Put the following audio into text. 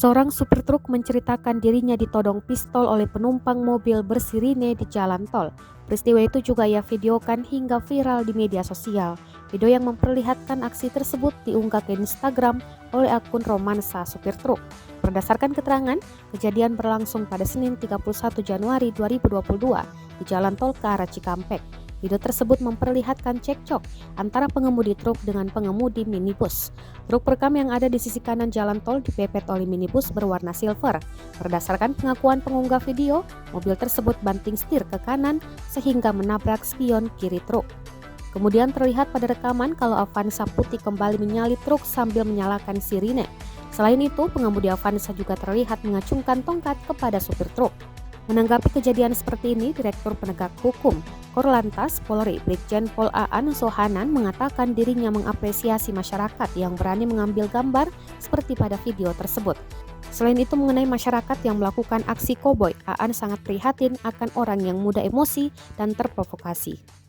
Seorang supir truk menceritakan dirinya ditodong pistol oleh penumpang mobil bersirine di jalan tol. Peristiwa itu juga ia videokan hingga viral di media sosial. Video yang memperlihatkan aksi tersebut diunggah ke Instagram oleh akun Romansa Supir Truk. Berdasarkan keterangan, kejadian berlangsung pada Senin 31 Januari 2022 di jalan tol ke arah Cikampek. Video tersebut memperlihatkan cekcok antara pengemudi truk dengan pengemudi minibus. Truk perekam yang ada di sisi kanan jalan tol dipepet oleh minibus berwarna silver. Berdasarkan pengakuan pengunggah video, mobil tersebut banting setir ke kanan sehingga menabrak spion kiri truk. Kemudian terlihat pada rekaman kalau Avanza putih kembali menyalip truk sambil menyalakan sirine. Selain itu, pengemudi Avanza juga terlihat mengacungkan tongkat kepada supir truk. Menanggapi kejadian seperti ini, Direktur Penegak Hukum Korlantas Polri Brigjen Pol Aan Sohanan mengatakan dirinya mengapresiasi masyarakat yang berani mengambil gambar seperti pada video tersebut. Selain itu, mengenai masyarakat yang melakukan aksi koboi, Aan sangat prihatin akan orang yang mudah emosi dan terprovokasi.